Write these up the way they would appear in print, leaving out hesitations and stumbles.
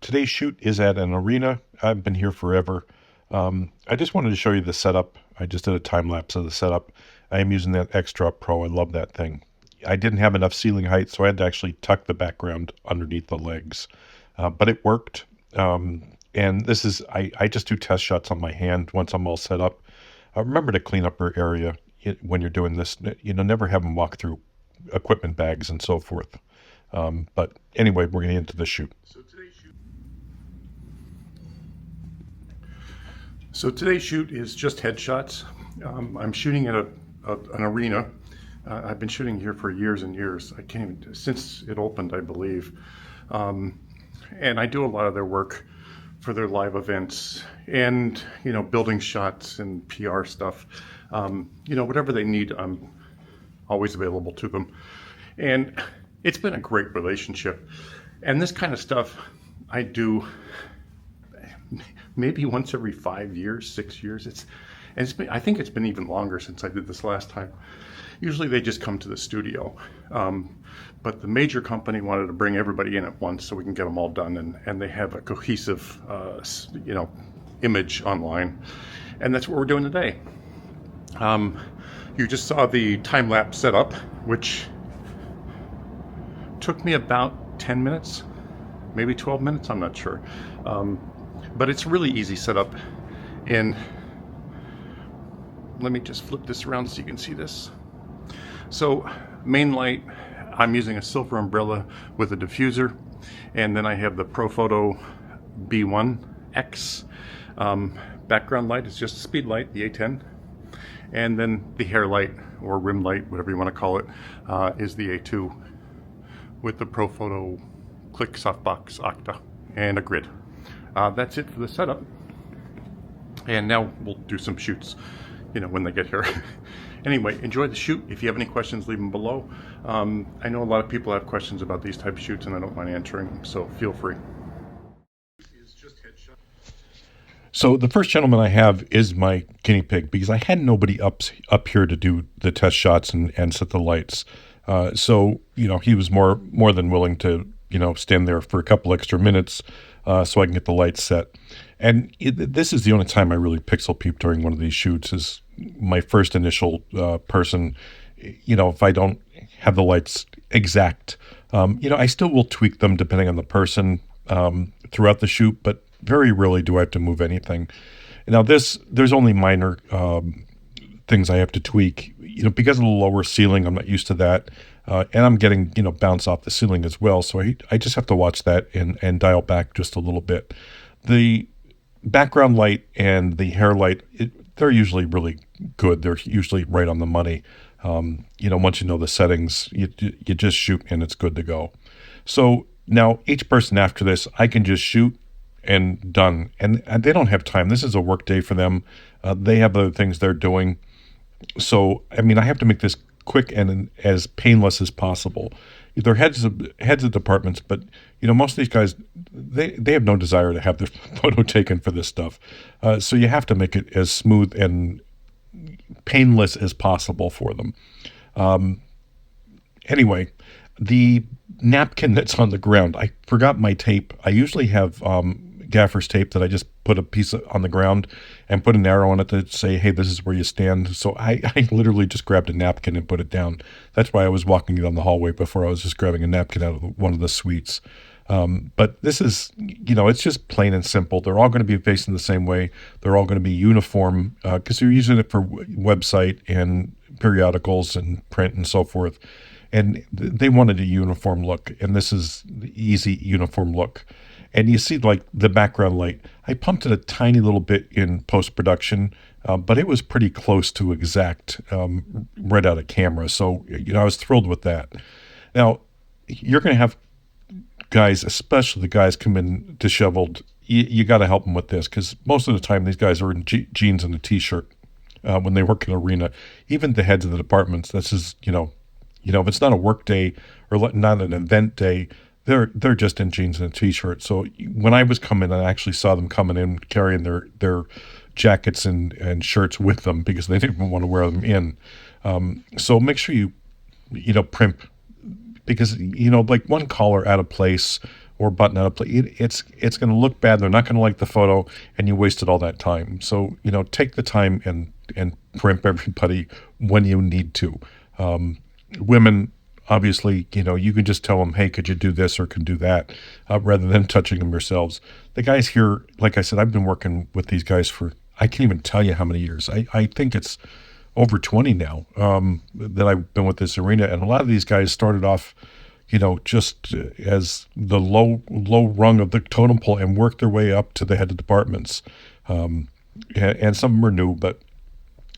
Today's shoot is at an arena. I've been here forever. I just wanted to show you the setup. I just did a time lapse of the setup. I am using that Extra Pro. I love that thing. I didn't have enough ceiling height, so I had to actually tuck the background underneath the legs. But it worked. And this is, I just do test shots on my hand once I'm all set up. Remember to clean up your area when you're doing this. Never have them walk through equipment bags and so forth. But anyway, we're going to get into the shoot. So today's shoot is just headshots. I'm shooting at an arena. I've been shooting here for years and years. I can't even, since it opened, I believe. And I do a lot of their work for their live events and, building shots and PR stuff. Whatever they need, I'm always available to them. And it's been a great relationship. And this kind of stuff I do maybe once every 5 years, 6 years. I think it's been even longer since I did this last time. Usually they just come to the studio. But the major company wanted to bring everybody in at once so we can get them all done. And they have a cohesive, image online. And that's what we're doing today. You just saw the time-lapse setup, which took me about 10 minutes, maybe 12 minutes, I'm not sure. But it's really easy setup. And let me just flip this around so you can see this. So main light, I'm using a silver umbrella with a diffuser. And then I have the Profoto B1X. Background light is just a speed light, the A10. And then the hair light or rim light, whatever you want to call it, is the A2 with the Profoto Click Softbox Octa and a grid. That's it for the setup. And now we'll do some shoots, when they get here. Anyway, enjoy the shoot. If you have any questions, leave them below. I know a lot of people have questions about these type of shoots and I don't mind answering them, so feel free. So the first gentleman I have is my guinea pig because I had nobody up here to do the test shots and set the lights. So he was more than willing to stand there for a couple extra minutes so I can get the lights set. And this is the only time I really pixel peep during one of these shoots is my first initial person. If I don't have the lights exact, I still will tweak them depending on the person throughout the shoot, but very rarely do I have to move anything. Now there's only minor things I have to tweak, because of the lower ceiling, I'm not used to that. And I'm getting, bounce off the ceiling as well. So I just have to watch that and dial back just a little bit. The background light and the hair light, they're usually really good. They're usually right on the money. Once you know the settings, you just shoot and it's good to go. So now each person after this, I can just shoot and done. And they don't have time. This is a work day for them. They have other things they're doing. So, I have to make this quick and as painless as possible. They're heads of departments, but most of these guys they have no desire to have their photo taken for this stuff. So you have to make it as smooth and painless as possible for them. Anyway, the napkin that's on the ground, I forgot my tape. I usually have gaffer's tape that I just put a piece on the ground and put an arrow on it to say, hey, this is where you stand. So I literally just grabbed a napkin and put it down. That's why I was walking down the hallway before. I was just grabbing a napkin out of one of the suites. But this is, it's just plain and simple. They're all going to be facing the same way. They're all going to be uniform because they're using it for website and periodicals and print and so forth. And they wanted a uniform look, and this is the easy uniform look. And you see like the background light, I pumped it a tiny little bit in post-production, but it was pretty close to exact right out of camera. So, I was thrilled with that. Now, you're going to have guys, especially the guys come in disheveled. You got to help them with this because most of the time these guys are in jeans and a t-shirt when they work in arena. Even the heads of the departments, this is, if it's not a work day or not an event day, they're just in jeans and a t-shirt. So when I was coming, I actually saw them coming in carrying their jackets and shirts with them because they didn't even want to wear them in. So make sure you primp because, like one collar out of place or button out a plate, it's going to look bad. They're not going to like the photo, and you wasted all that time. So take the time and primp everybody when you need to. Women, obviously, you can just tell them, hey, could you do this or can do that, rather than touching them yourselves. The guys here, like I said, I've been working with these guys for, I can't even tell you how many years. I think it's over 20 now, that I've been with this arena. And a lot of these guys started off, just as the low rung of the totem pole and worked their way up to the head of departments. And some of them are new, but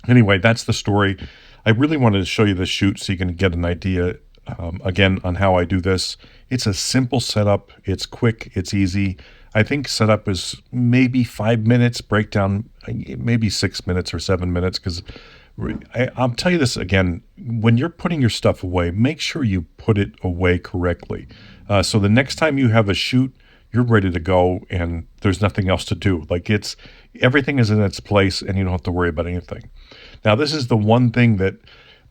anyway, that's the story. I really wanted to show you the shoot so you can get an idea, again, on how I do this. It's a simple setup. It's quick. It's easy. I think setup is maybe 5 minutes, breakdown maybe 6 minutes or 7 minutes, because I'll tell you this again, when you're putting your stuff away, make sure you put it away correctly. So the next time you have a shoot, you're ready to go and there's nothing else to do. Like everything is in its place and you don't have to worry about anything. Now, this is the one thing that,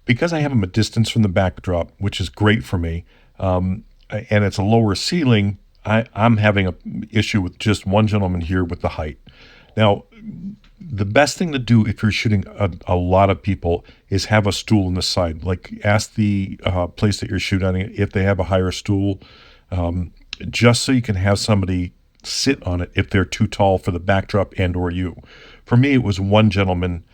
because I have them a distance from the backdrop, which is great for me, and it's a lower ceiling, I'm having an issue with just one gentleman here with the height. Now, the best thing to do if you're shooting a lot of people is have a stool on the side. Like, ask the place that you're shooting if they have a higher stool, just so you can have somebody sit on it if they're too tall for the backdrop and or you. For me, it was one gentleman,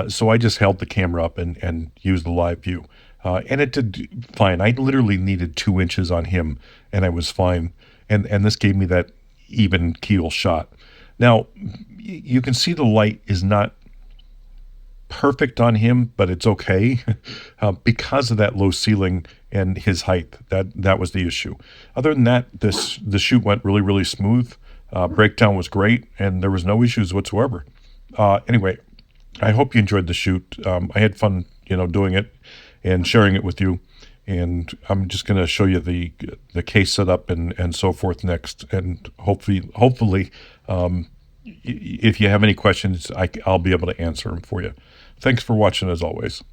so I just held the camera up and used the live view. And it did fine. I literally needed 2 inches on him, and I was fine. And this gave me that even keel shot. Now, you can see the light is not perfect on him, but it's okay because of that low ceiling and his height. That was the issue. Other than that, the shoot went really, really smooth. Breakdown was great, and there was no issues whatsoever. Anyway, I hope you enjoyed the shoot. I had fun, doing it and sharing it with you. And I'm just going to show you the case setup and so forth next. And hopefully, if you have any questions, I'll be able to answer them for you. Thanks for watching, as always.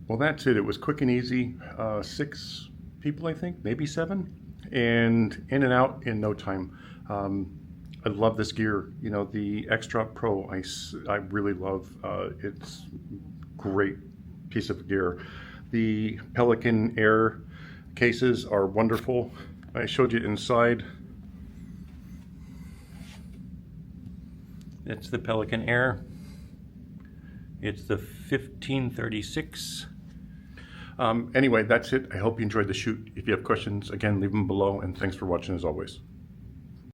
Well, that's it. It was quick and easy. 6 people, I think, maybe 7, and in and out in no time. I love this gear. The Extra Pro, I really love. It's great piece of gear. The Pelican Air cases are wonderful. I showed you inside. It's the Pelican Air. It's the 1536. Anyway, that's it. I hope you enjoyed the shoot. If you have questions, again, leave them below, and thanks for watching as always.